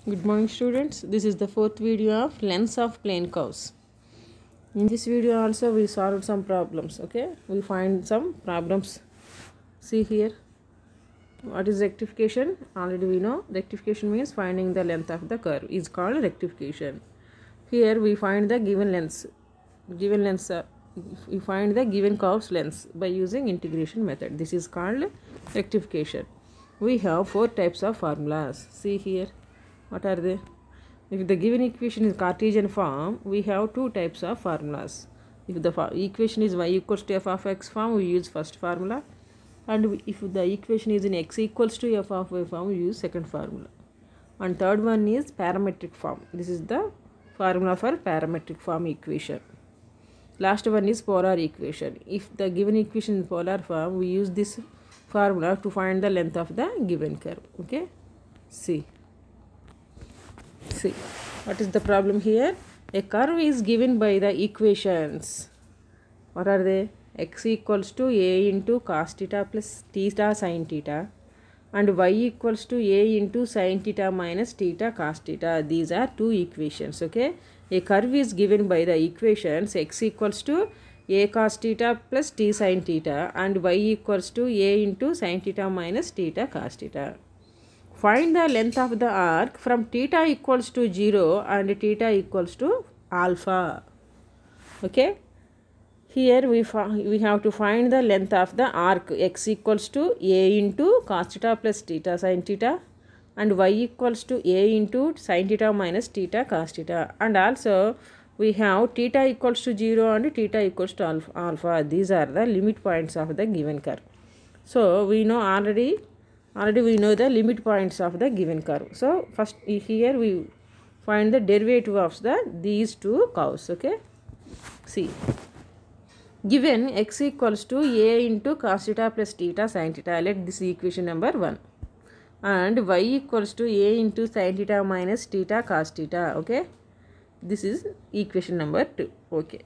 Good morning students. This is the fourth video of lengths of plane curves. In this video also we solved some problems. Okay, we find some problems. See here, what is rectification? Already we know rectification means finding the length of the curve is called rectification. Here we find the given lengths. We find the given curve's lengths by using integration method. This is called rectification. We have four types of formulas. See here. What are they? If the given equation is Cartesian form, we have two types of formulas. If the equation is y equals to f of x form, we use first formula. And if the equation is in x equals to f of y form, we use second formula. And third one is parametric form. This is the formula for parametric form equation. Last one is polar equation. If the given equation is polar form, we use this formula to find the length of the given curve. Okay? See, what is the problem here? A curve is given by the equations. What are they? X equals to a into cos theta plus theta sin theta, and y equals to a into sin theta minus theta cos theta. These are two equations. Okay, a curve is given by the equations x equals to a cos theta plus t sin theta and y equals to a into sin theta minus theta cos theta. Find the length of the arc from theta equals to 0 and theta equals to alpha. Okay, here we have to find the length of the arc x equals to a into cos theta plus theta sin theta and y equals to a into sin theta minus theta cos theta, and also we have theta equals to 0 and theta equals to alpha. These are the limit points of the given curve. So we know already we know the limit points of the given curve. So first here we find the derivative of these two curves. Okay, see, given x equals to a into cos theta plus theta sin theta, let this equation number 1, and y equals to a into sin theta minus theta cos theta. Okay, this is equation number 2. Okay,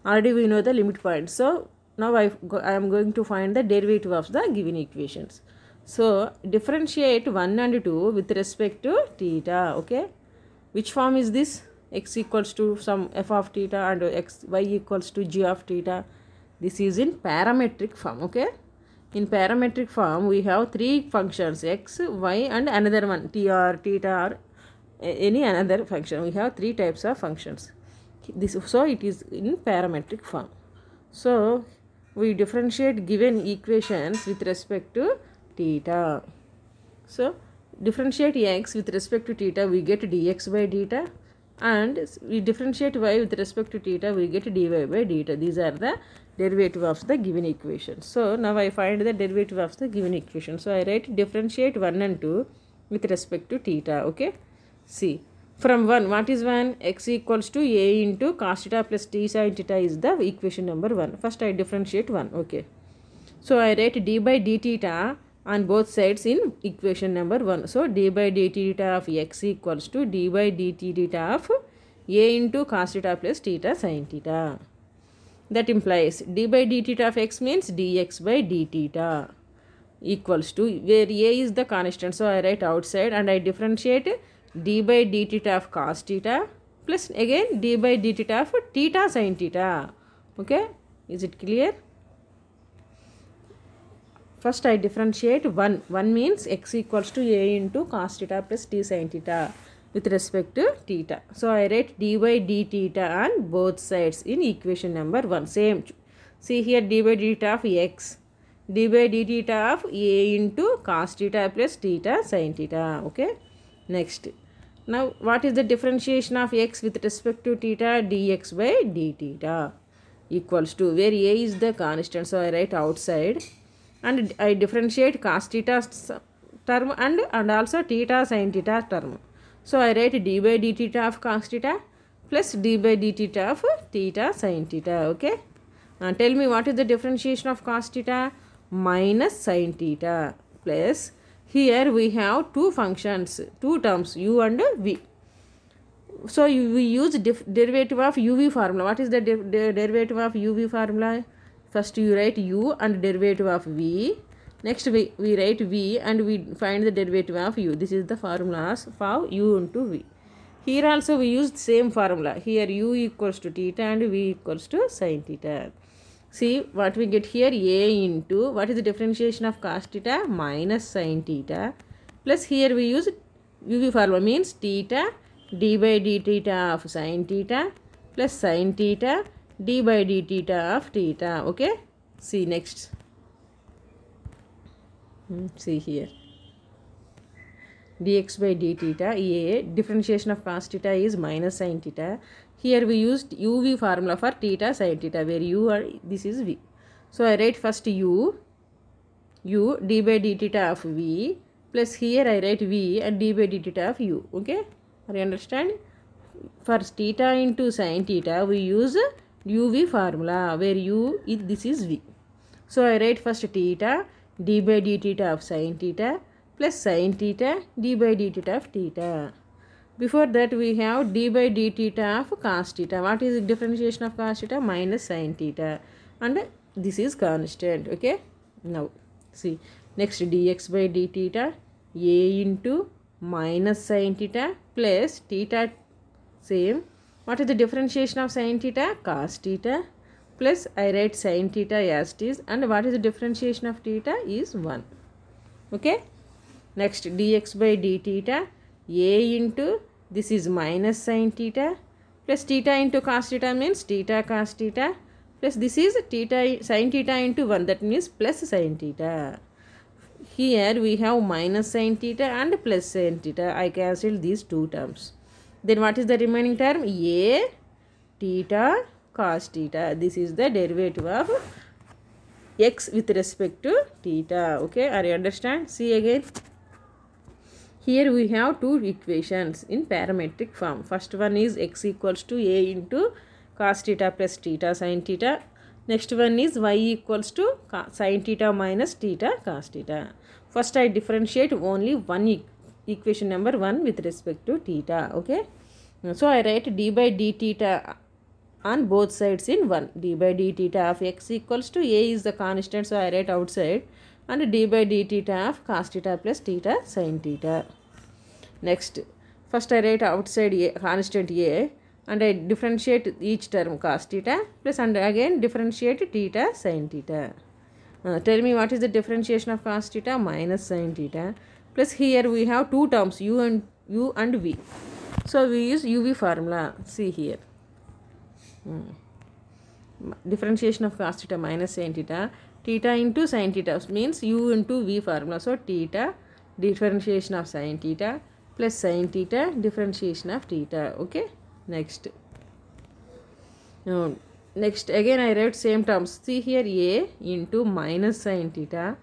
already we know the limit points. So now I am going to find the derivative of the given equations. So differentiate 1 and 2 with respect to theta. Okay, which form is this? X equals to some f of theta and y equals to g of theta. This is in parametric form. Okay, in parametric form we have three functions, x, y and another one, t or theta or any another function. We have three types of functions. So it is in parametric form. So we differentiate given equations with respect to theta. So differentiate x with respect to theta, we get dx by theta, and we differentiate y with respect to theta, we get dy by theta. These are the derivative of the given equation. So now I find the derivative of the given equation. So I write differentiate 1 and 2 with respect to theta. Okay, see, from 1, what is 1? X equals to a into cos theta plus t sin theta is the equation number 1. First I differentiate 1. Okay, so I write d by d theta on both sides in equation number 1. So d by d theta of x equals to d by dt theta of a into cos theta plus theta sin theta. That implies d by d theta of x means dx by d theta equals to, where a is the constant, so I write outside and I differentiate d by d theta of cos theta plus again d by d theta of theta sin theta. Okay, is it clear? First I differentiate 1. 1 means x equals to a into cos theta plus t sin theta with respect to theta. So I write d by d theta on both sides in equation number 1. Same. See here, d by d theta of x, d by d theta of a into cos theta plus theta sin theta. Okay, next. Now what is the differentiation of x with respect to theta? Dx by d theta equals to, where a is the constant, so I write outside and I differentiate cos theta term and also theta sin theta term. So I write d by d theta of cos theta plus d by d theta of theta sin theta. Okay, tell me what is the differentiation of cos theta? Minus sin theta, plus here we have two functions, two terms, u and v. So we use derivative of uv formula. What is the derivative of uv formula? First you write u and derivative of v, Next we write v and we find the derivative of u. This is the formula for u into v. Here also we use same formula. Here u equals to theta and v equals to sin theta. See what we get here, a into, what is the differentiation of cos theta? Minus sin theta. Plus here we use uv formula, means theta d by d theta of sin theta plus sin theta d by d theta of theta. Okay. See next. See here. Dx by d theta, a differentiation of cos theta is minus sin theta. Here we used uv formula for theta sin theta, where u are, this is v. So I write first u d by d theta of v, plus here I write v and d by d theta of u. Okay, are you understand? For theta into sin theta we use uv formula, where u is, this is v. So I write first theta d by d theta of sin theta plus sin theta d by d theta of theta. Before that we have d by d theta of cos theta. What is the differentiation of cos theta? Minus sin theta, and this is constant. Okay. Now see next, dx by d theta, a into minus sin theta plus theta same. What is the differentiation of sin theta? Cos theta, plus I write sin theta as it is, and what is the differentiation of theta is 1. Okay. Next, dx by d theta, a into, this is minus sin theta plus theta into cos theta, means theta cos theta, plus this is theta sin theta into 1, that means plus sin theta. Here we have minus sin theta and plus sin theta. I cancel these two terms. Then what is the remaining term? A theta cos theta. This is the derivative of x with respect to theta. Okay, are you understand? See again. Here we have two equations in parametric form. First one is x equals to a into cos theta plus theta sin theta. Next one is y equals to sin theta minus theta cos theta. First I differentiate only one equation number 1 with respect to theta. Okay. So I write d by d theta on both sides in 1. D by d theta of x equals to a is the constant, so I write outside, and d by d theta of cos theta plus theta sin theta. Next, first I write outside a constant a, and I differentiate each term cos theta plus, and again differentiate theta sin theta. Tell me what is the differentiation of cos theta? Minus sin theta, plus here we have two terms u and v. So we use uv formula. See here. Differentiation of cos theta minus sin theta, theta into sin theta means u into v formula. So theta differentiation of sin theta plus sin theta differentiation of theta. Okay. Next. Next again I write same terms. See here, a into minus sin theta,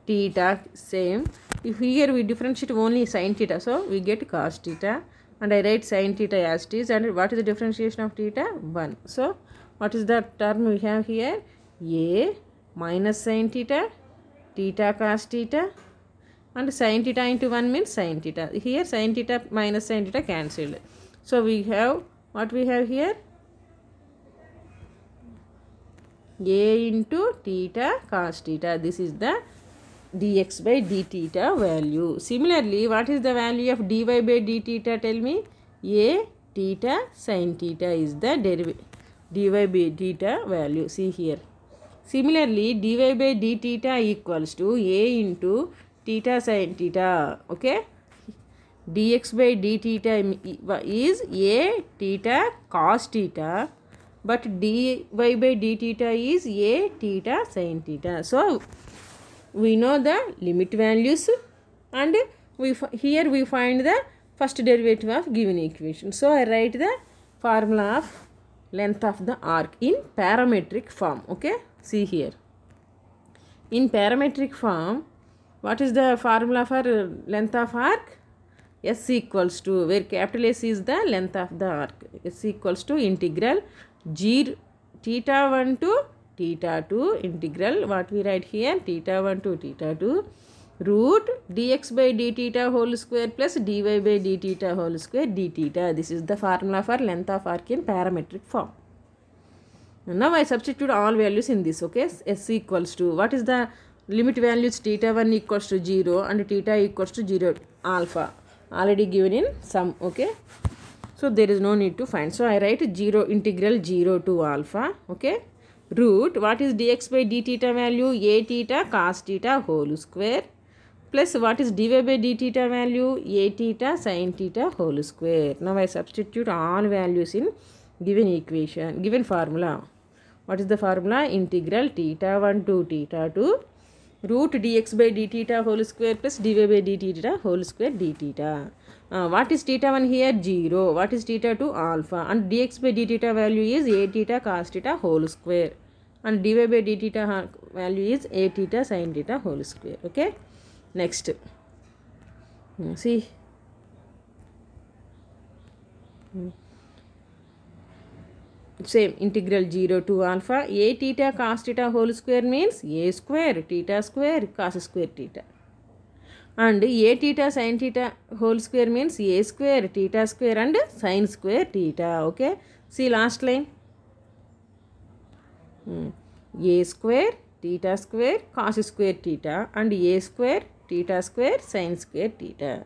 theta same. If here we differentiate only sin theta, so we get cos theta, and I write sin theta as it is, and what is the differentiation of theta? 1. So what is the term we have here? A minus sin theta, theta cos theta, and sin theta into 1 means sin theta. Here sin theta minus sin theta cancelled. So we have, what we have here? A into theta cos theta. This is the dx by d theta value. Similarly, what is the value of dy by d theta? Tell me. A theta sin theta is the derivative. Dy by theta value. See here. Similarly, dy by d theta equals to a into theta sin theta. Okay. Dx by d theta is a theta cos theta, but dy by d theta is a theta sin theta. So we know the limit values, and here we find the first derivative of given equation. So I write the formula of length of the arc in parametric form. Okay. See here. In parametric form, what is the formula for length of arc? S equals to, where capital S is the length of the arc, S equals to integral theta 1 to theta 2 integral, what we write here, theta 1 to theta 2 root dx by d theta whole square plus dy by d theta whole square d theta. This is the formula for length of arc in parametric form. Now I substitute all values in this. Okay. S equals to, what is the limit values theta 1 equals to 0 and theta equals to 0 alpha already given in sum. Okay, so there is no need to find. So I write 0 integral 0 to alpha. Okay, root what is dx by d theta value? A theta cos theta whole square plus what is dy by d theta value? A theta sin theta whole square. Now I substitute all values in given equation, given formula. What is the formula? Integral theta 1 to theta 2 root dx by d theta whole square plus dy by d theta whole square d theta. What is theta 1 here? 0. What is theta 2? Alpha. And dx by d theta value is a theta cos theta whole square. And dy by d theta value is a theta sin theta whole square. Okay. Next. See. Same, integral 0 to alpha. A theta cos theta whole square means a square theta square cos square theta. And a theta sin theta whole square means a square theta square and sin square theta. Okay, see last line. A square theta square cos square theta and a square theta square sin square theta.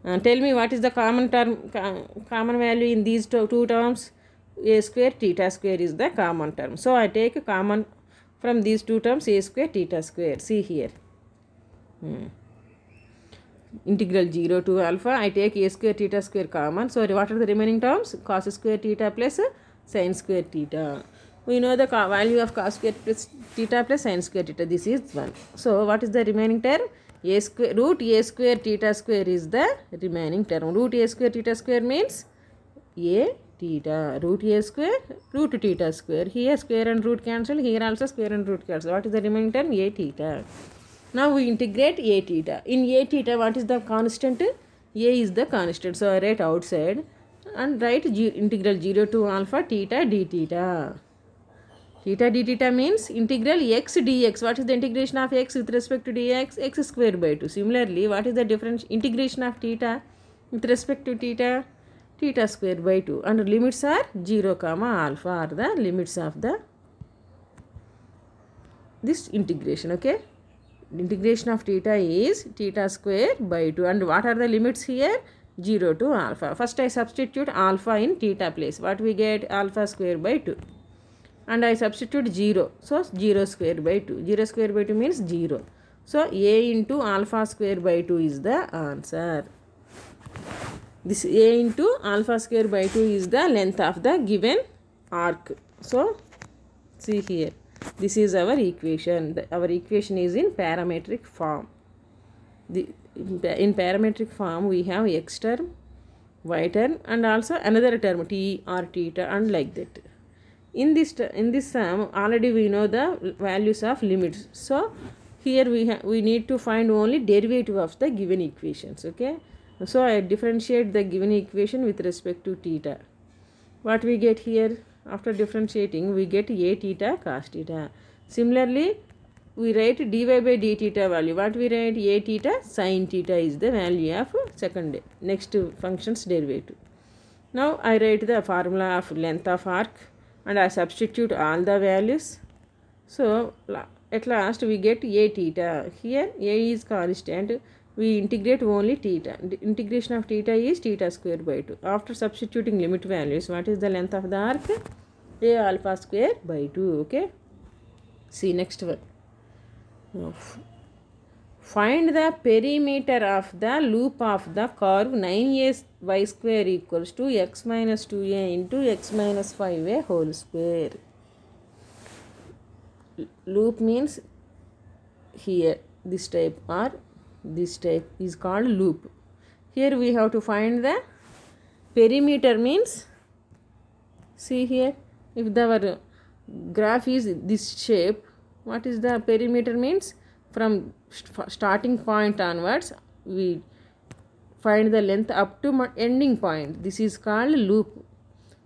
Tell me what is the common value in these two terms? A square theta square is the common term. So I take a common from these two terms, a square theta square. See here. Integral 0 to alpha, I take a square theta square common. So what are the remaining terms? Cos square theta plus sin square theta. We know the value of cos square plus theta plus sin square theta. This is 1. So what is the remaining term? A square root a square theta square is the remaining term. Root a square theta square means a theta. Root a square root theta square. Here square and root cancel. Here also square and root cancel. What is the remaining term? A theta. Now we integrate a theta. In a theta, what is the constant? A is the constant. So I write outside and write integral 0 to alpha theta d theta. Theta d theta means integral x dx. What is the integration of x with respect to dx? X square by 2. Similarly, what is the difference? Integration of theta with respect to theta? Theta square by 2. And limits are 0 comma alpha are the limits of the this integration. Okay. Integration of theta is theta square by 2. And what are the limits here? 0 to alpha. First I substitute alpha in theta place. What we get? Alpha square by 2. And I substitute 0. So 0 square by 2. 0 square by 2 means 0. So a into alpha square by 2 is the answer. This a into alpha square by 2 is the length of the given arc. So see here. This is our equation. Our equation is in parametric form. In parametric form, we have x term, y term, and also another term t or theta, and like that. In this sum, already we know the values of limits. So here we need to find only derivative of the given equations. Okay. So I differentiate the given equation with respect to theta. What we get here? After differentiating, we get a theta cos theta. Similarly, we write dy by d theta value. What we write? A theta sin theta is the value of next function's derivative. Now I write the formula of length of arc and I substitute all the values. So at last we get a theta. Here a is constant. We integrate only theta. The integration of theta is theta square by 2. After substituting limit values, what is the length of the arc? A alpha square by 2. Okay. See next one. Find the perimeter of the loop of the curve 9ay square equals to x minus 2a into x minus 5a whole square. Loop means here this type or this type is called loop. Here we have to find the perimeter means, see here, if our graph is this shape, what is the perimeter means? From starting point onwards, we find the length up to ending point. This is called loop.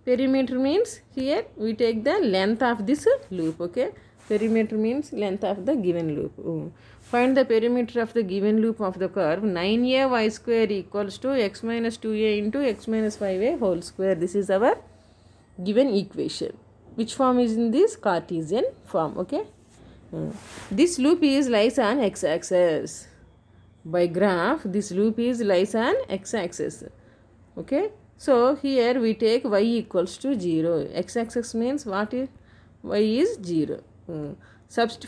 Perimeter means here we take the length of this loop. Okay. Perimeter means length of the given loop. Find the perimeter of the given loop of the curve 9ay square equals to x minus 2a into x minus 5a whole square. This is our given equation. Which form is in this? Cartesian form. Okay. This loop is lies on x-axis. By graph, this loop is lies on x-axis. Okay, so here we take y equals to 0. X-axis means what is y is 0.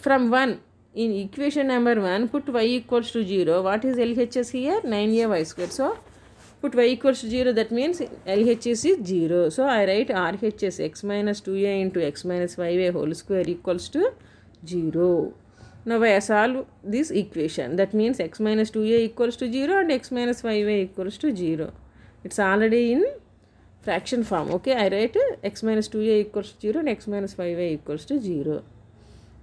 From 1 in equation number 1, put y equals to 0. What is LHS here? 9ay square. So put y equals to 0, that means LHS is 0. So I write RHS x minus 2a into x minus 5a whole square equals to 0. Now I solve this equation. That means x minus 2a equals to 0 and x minus 5a equals to 0. It's already in fraction form. Okay, I write x minus 2a equals to 0 and x minus 5a equals to 0.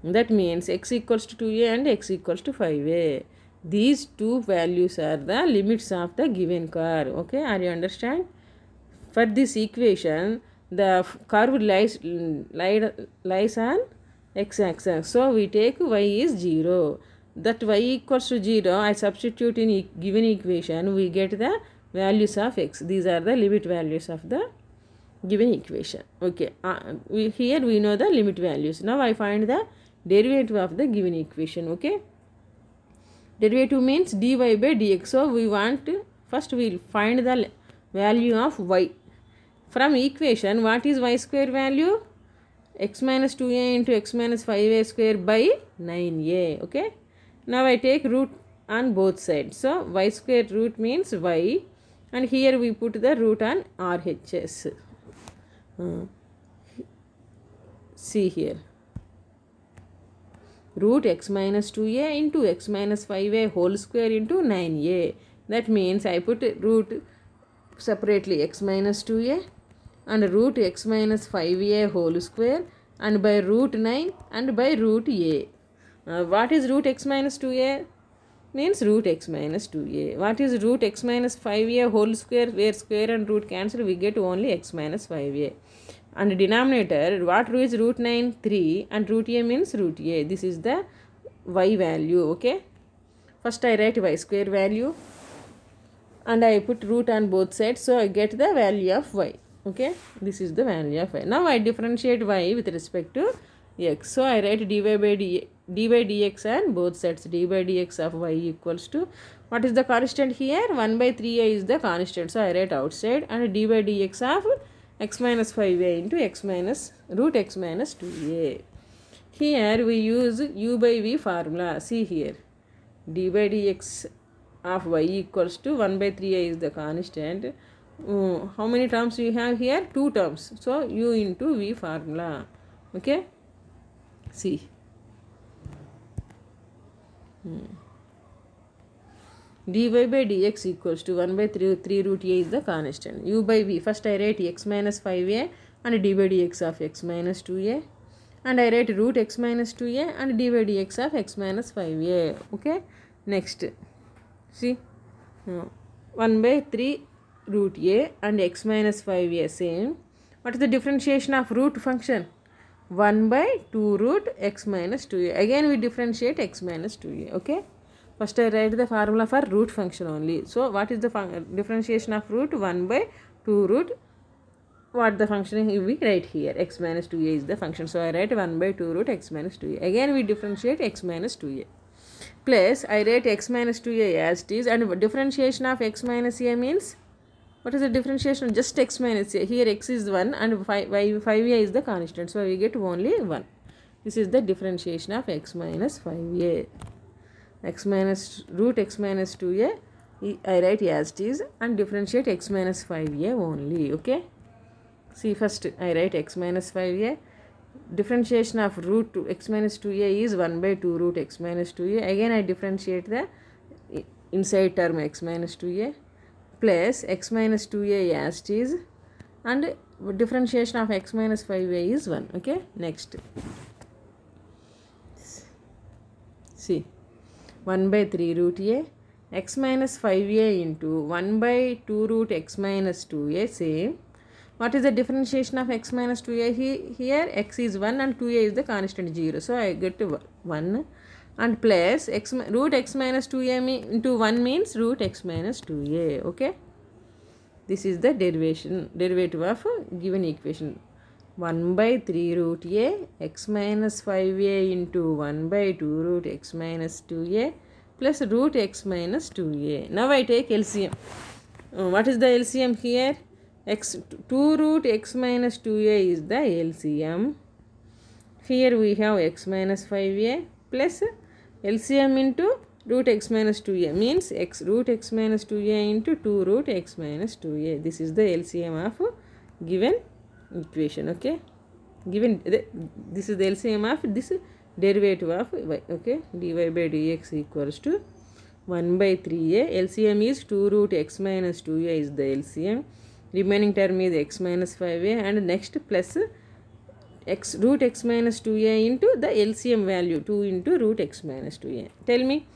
That means x equals to 2a and x equals to 5a. These two values are the limits of the given curve. Okay, are you understand? For this equation, the curve lies on x-axis. So we take y is 0. That y equals to 0, I substitute in given equation, we get the values of x. These are the limit values of the given equation. Okay, here we know the limit values. Now I find the derivative of the given equation. Okay, derivative means dy by dx. So we want first we'll find the value of y. From equation, what is y square value? X minus 2a into x minus 5a square by 9a. Okay, now I take root on both sides. So y square root means y, and here we put the root on RHS. See here, root x minus 2a into x minus 5a whole square into 9a. That means I put root separately x minus 2a and root x minus 5a whole square and by root 9 and by root a. What is root x minus 2a? Means root x minus 2a. What is root x minus 5a whole square? Where square and root cancel, we get only x minus 5a. And denominator, what is root 9? 3 and root a means root a. This is the y value. Okay, first I write y square value and I put root on both sides, so I get the value of y. Okay, this is the value of y. Now I differentiate y with respect to x. So I write dy by dx on both sides. D by dx of y equals to, what is the constant here? 1 by 3a is the constant. So I write outside, and d by dx of x minus 5a into x minus root x minus 2a. Here we use u by v formula. See here, d by dx of y equals to 1 by 3a is the constant. How many terms we have here? 2 terms. So u into v formula. Okay, see. dy by dx equals to 1 by 3 root a is the constant. U by v, first I write x minus 5a and d by dx of x minus 2a, and I write root x minus 2a and d by dx of x minus 5a. Okay, next see, 1 by 3 root a and x minus 5a same. What is the differentiation of root function? 1 by 2 root x minus 2a. Again we differentiate x minus 2a. Okay, first I write the formula for root function only. So what is the differentiation of root? 1 by 2 root, what the function we write here, x minus 2a is the function. So I write 1 by 2 root x minus 2a. Again we differentiate x minus 2a. Plus I write x minus 2a as it is, and differentiation of x minus a means, what is the differentiation? Just x minus a. Here x is 1 and 5a is the constant. So we get only 1. This is the differentiation of x minus 5a. X minus root x minus 2a I write as it is, and differentiate x minus 5a only. Okay, see, first I write x minus 5a. Differentiation of root to x minus 2a is 1 by 2 root x minus 2a. Again I differentiate the inside term x minus 2a plus x minus 2a as it is, and differentiation of x minus 5a is 1. Okay, next see, 1 by 3 root a x minus 5a into 1 by 2 root x minus 2a same. What is the differentiation of x minus 2a? Here x is 1 and 2a is the constant 0. So I get 1, and plus root x minus 2a into 1 means root x minus 2a. Okay, this is the derivative of given equation. 1 by 3 root a x minus 5a into 1 by 2 root x minus 2a plus root x minus 2a. Now I take LCM. What is the LCM here? 2 root x minus 2a is the LCM. Here we have x minus 5a plus LCM into root x minus 2a means root x minus 2a into 2 root x minus 2a. This is the LCM of given equation. Okay, this is the LCM of this derivative of y. Okay, dy by dx equals to 1 by 3a. LCM is 2 root x minus 2a is the LCM. Remaining term is x minus 5a and next plus root x minus 2a into the LCM value 2 into root x minus 2a. Tell me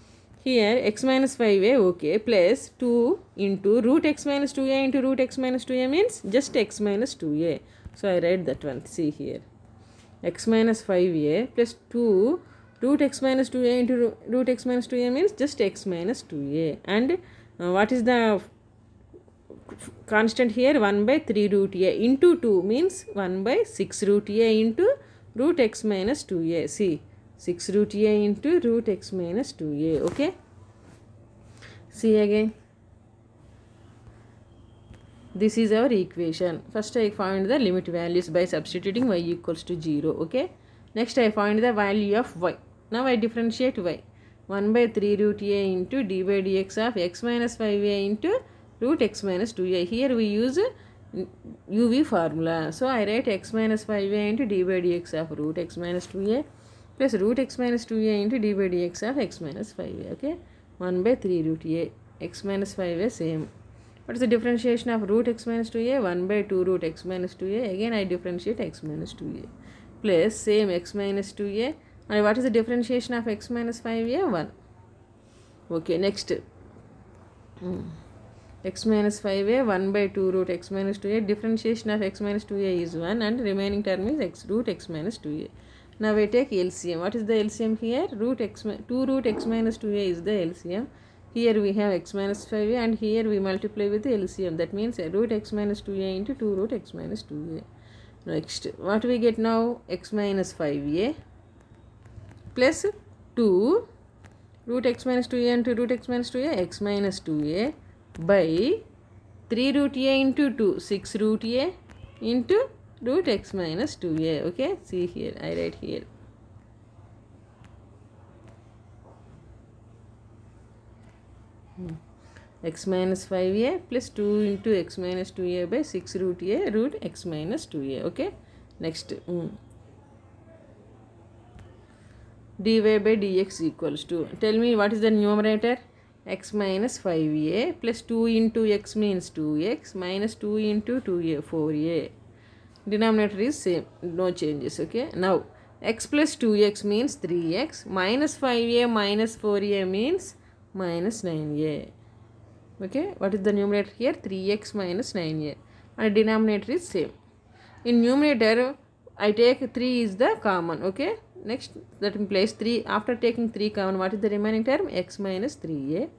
here x minus 5a, okay, plus 2 into root x minus 2a into root x minus 2a means just x minus 2a. So I write that one. See here, x minus 5a plus 2 root x minus 2a into root x minus 2a means just x minus 2a. And what is the constant here? 1 by 3 root a into 2 means 1 by 6 root a into root x minus 2a. See, 6 root a into root x minus 2a. Okay, see again, this is our equation. First I find the limit values by substituting y equals to 0. Okay, next I find the value of y. Now I differentiate y. 1 by 3 root a into d by dx of x minus 5a into root x minus 2a. Here we use UV formula. So I write x minus 5a into d by dx of root x minus 2a plus root x minus 2a into d by dx of x minus 5a. Okay, 1 by 3 root a, x minus 5a same. What is the differentiation of root x minus 2a? 1 by 2 root x minus 2a. Again I differentiate x minus 2a plus same x minus 2a. And what is the differentiation of x minus 5a? 1. Okay, next x minus 5a, 1 by 2 root x minus 2a. Differentiation of x minus 2a is 1 and remaining term is root x minus 2a. Now I take LCM. What is the LCM here? 2 root x minus 2a is the LCM. Here we have x minus 5a and here we multiply with the LCM. That means root x minus 2a into 2 root x minus 2a. Next, what we get now? X minus 5a plus 2 root x minus 2a into root x minus 2a, x minus 2a by 3 root a into 2, 6 root a into root x minus 2a. Okay, see here, I write here. X minus 5a plus 2 into x minus 2a by 6 root a root x minus 2a. Okay, next dy by dx equals to, tell me what is the numerator? X minus 5a plus 2 into x means 2x minus 2 into 2a, 4a. Denominator is same, no changes. Okay, now x plus 2x means 3x minus 5a minus 4a means minus 9a. Okay, what is the numerator here? 3x minus 9a and denominator is same. In numerator I take 3 is the common. Okay, next that implies 3. After taking 3 common, what is the remaining term? X minus 3a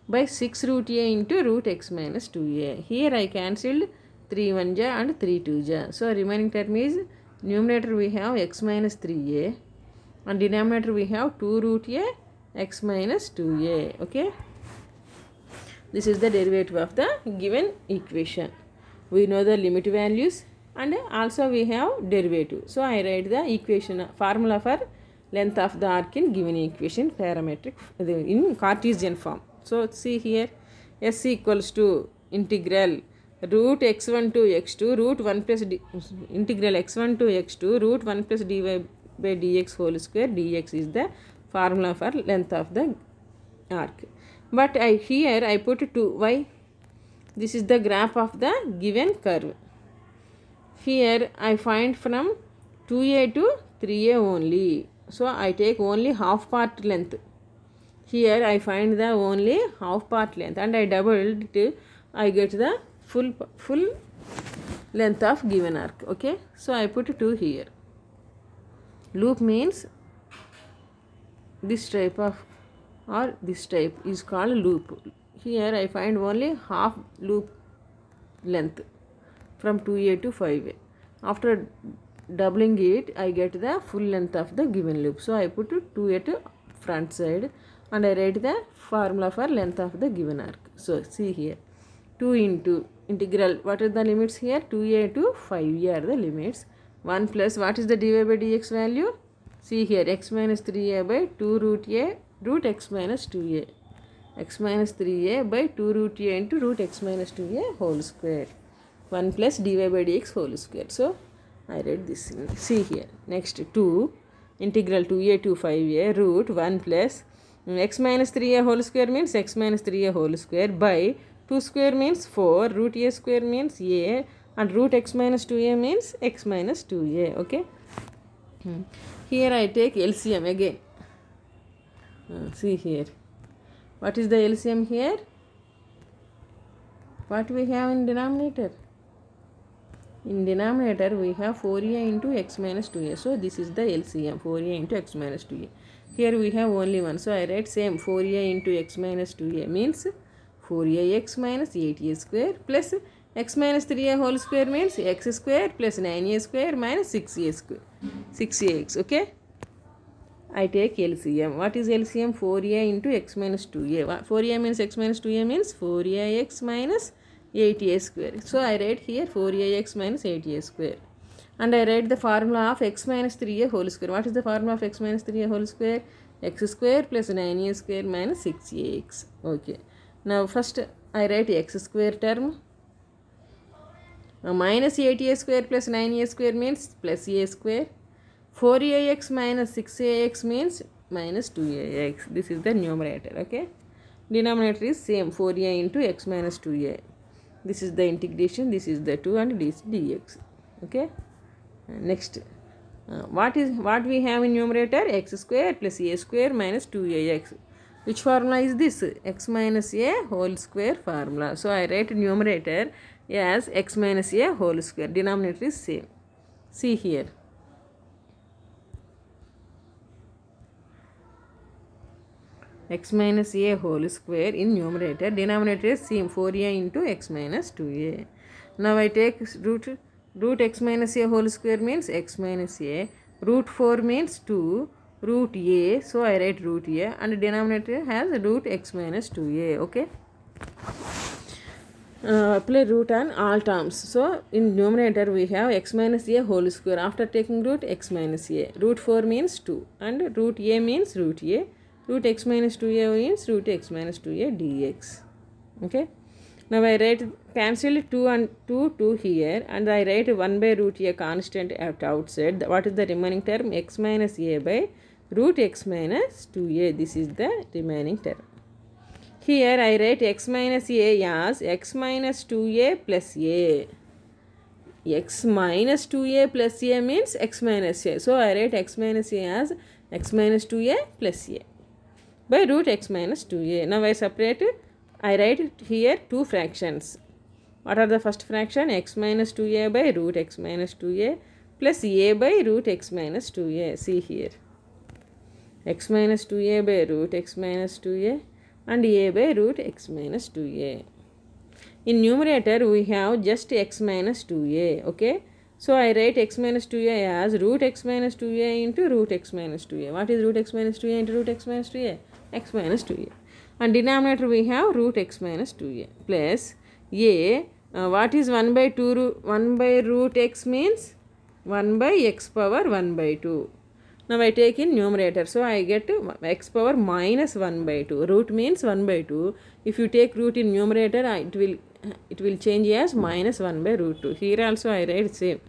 by 6 root a into root x minus 2a. Here I cancelled 3 1 ja and 3 2 ja. So remaining term is, numerator we have x minus 3a and denominator we have 2 root a x minus 2a. Okay, this is the derivative of the given equation. We know the limit values and also we have derivative. So I write the equation formula for length of the arc in given equation parametric in Cartesian form. So see here, s equals to integral root x1 to x2 root 1 plus integral x1 to x2 root 1 plus dy by dx whole square dx is the formula for length of the arc. But here I put 2. Why? This is the graph of the given curve. Here I find from 2a to 3a only. So I take only half part length. Here I find the only half part length and I doubled it. I get the full length of given arc. Okay, so I put 2 here. Loop means this type of or this type is called loop. Here I find only half loop length from 2a to 5a. After doubling it, I get the full length of the given loop. So I put 2 at front side and I write the formula for length of the given arc. So see here, 2 into integral, what are the limits here? 2a to 5a are the limits. 1 plus, what is the dy by dx value? See here, x minus 3a by 2 root a root x minus 2a. X minus 3a by 2 root a into root x minus 2a whole square. 1 plus dy by dx whole square. So I write this in. See here, next 2 integral 2a to 5a root 1 plus x minus 3a whole square means x minus 3a whole square by 2 square means 4, root a square means a, and root x minus 2a means x minus 2a. Okay. Here I take LCM again. See here. What is the LCM here? What we have in denominator? In denominator we have 4a into x minus 2a. So this is the LCM, 4a into x minus 2a. Here we have only one. So I write same, 4a into x minus 2a means 4ax minus 8a square plus x minus 3a whole square means x square plus 9a square minus 6a square, 6ax. Okay. I take LCM. What is LCM? 4a into x minus 2a. 4a means x minus 2a means 4ax minus 8a square. So I write here 4ax minus 8a square. And I write the formula of x minus 3a whole square. What is the formula of x minus 3a whole square? X square plus 9a square minus 6ax. Okay. Now first I write x square term. Minus 8a square plus 9a square means plus a square. 4ax minus 6ax means minus 2ax. This is the numerator. Okay. Denominator is same, 4a into x minus 2a. This is the integration. This is the 2 and this dx. Okay. Next, what we have in numerator? X square plus a square minus 2ax. Which formula is this? X minus a whole square formula. So I write numerator as x minus a whole square. Denominator is same. See here. X minus a whole square in numerator. Denominator is same, 4a into x minus 2a. Now I take root x minus a whole square means x minus a. Root 4 means 2. Root a. So I write root a. And denominator has root x minus 2a. Okay. Apply root on all terms. So in numerator we have x minus a whole square. After taking root, x minus a. Root 4 means 2. And root a means root a. Root x minus 2a means root x minus 2a dx. Okay. Now I write cancel 2 and 2 here, and I write 1 by root a constant at outside. What is the remaining term? X minus a by root x minus 2a. This is the remaining term. Here I write x minus a as x minus 2a plus a. X minus 2a plus a means x minus a. So I write x minus a as x minus 2a plus a by root x minus 2a. Now I write here two fractions. What are the first fraction? X minus 2a by root x minus 2a plus a by root x minus 2a. See here. X minus 2a by root x minus 2a and a by root x minus 2a. In numerator we have just x minus 2a. Okay. So I write x minus 2a as root x minus 2a into root x minus 2a. What is root x minus 2a into root x minus 2a? X minus 2a. And denominator we have root x minus 2a plus a. What is 1 by root x means 1 by x power 1 by 2. Now I take in numerator. So I get x power minus 1 by 2. Root means 1 by 2. If you take root in numerator, it will change as minus 1 by root 2. Here also I write same.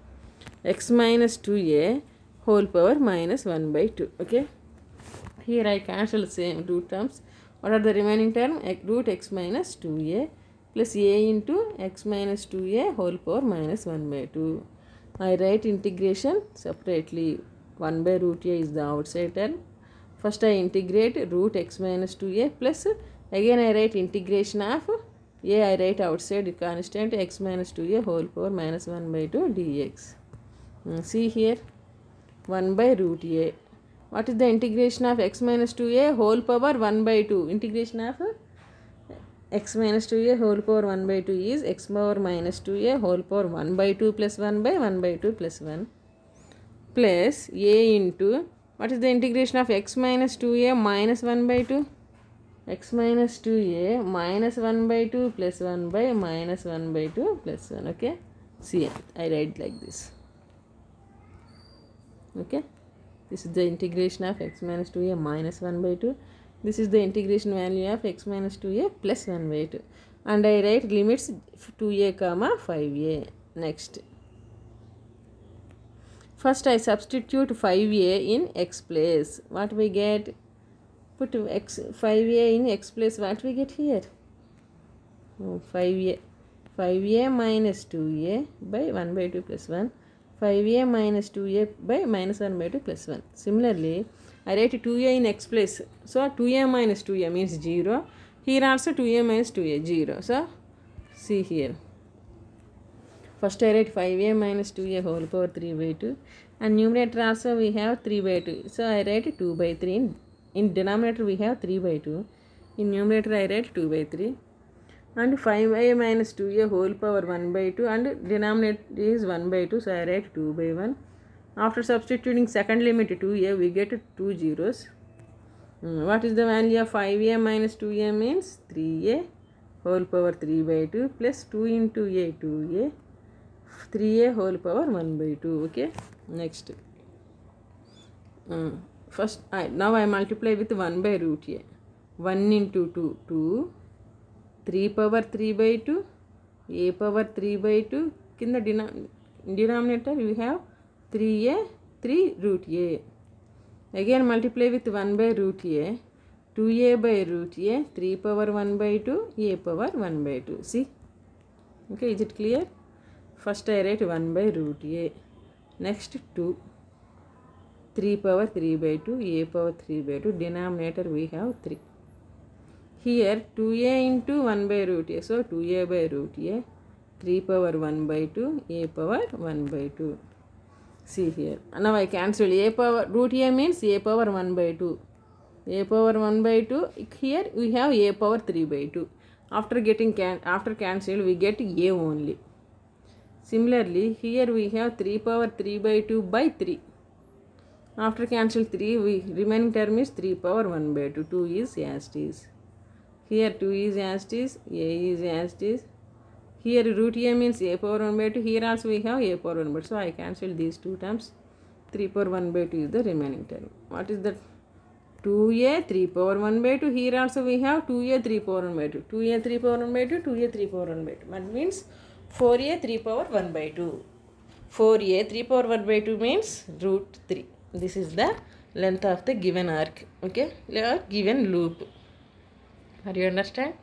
X minus 2a whole power minus 1 by 2. Okay. Here I cancel same root terms. What are the remaining term? Root x minus 2a plus a into x minus 2a whole power minus 1 by 2. I write integration separately. 1 by root a is the outside term. First I integrate root x minus 2a plus again I write integration of a. I write outside constant x minus 2a whole power minus 1 by 2 dx. See here 1 by root a. What is the integration of x minus 2a whole power 1 by 2? Integration of x minus 2a whole power 1 by 2 is x power minus 2a whole power 1 by 2 plus 1 by 1 by 2 plus 1. plus a into, what is the integration of x minus 2a minus 1 by 2? X minus 2a minus 1 by 2 plus 1 by minus 1 by 2 plus 1. Okay, see, I write like this. Okay, this is the integration of x minus 2a minus 1 by 2. This is the integration value of x minus 2a plus 1 by 2. And I write limits 2a comma 5a. Next, first I substitute 5a in x place. What we get? Put 5a in x place. What we get here? 5a minus 2a by 1 by 2 plus 1. 5a minus 2a by minus 1 by 2 plus 1. Similarly, I write 2a in x place. So 2a minus 2a means 0. Here also 2a minus 2a 0. So see here. First I write 5a minus 2a whole power 3 by 2. And numerator also we have 3 by 2. So I write 2 by 3. In denominator we have 3 by 2. In numerator I write 2 by 3. And 5a minus 2a whole power 1 by 2. And denominator is 1 by 2. So I write 2 by 1. After substituting second limit 2a, we get 2 zeros. What is the value of 5a minus 2a means 3a whole power 3 by 2 plus 2 into a 2a, 3a whole power 1 by 2. Okay, next. First, now I multiply with 1 by root a. 1 into 2, 2. 3 power 3 by 2, a power 3 by 2. In the denominator we have 3a, 3 root a. Again multiply with 1 by root a, 2a by root a, 3 power 1 by 2, a power 1 by 2. See? Okay, is it clear? First I write 1 by root a. Next 2. 3 power 3 by 2, a power 3 by 2. Denominator we have 3. Here 2a into 1 by root a. So 2a by root a. 3 power 1 by 2, a power 1 by 2. See here. Now I cancel a power, root a means a power 1 by 2. A power 1 by 2. Here we have a power 3 by 2. After getting after cancel we get a only. Similarly, here we have 3 power 3 by 2 by 3. After cancel 3, remaining term is 3 power 1 by 2. 2 is as it is. Here 2 is as it is, a is as it is. Here root a means a power 1 by 2. Here also we have a power 1 by 2. So I cancel these two terms. 3 power 1 by 2 is the remaining term. What is that? 2a 3 power 1 by 2. Here also we have 2a 3 power 1 by 2. 2a 3 power 1 by 2. 2a 3 power 1 by 2. That means 4a 3 power 1 by 2. 4a 3 power 1 by 2 means root 3. This is the length of the given arc. Okay, or given loop. Are you understand?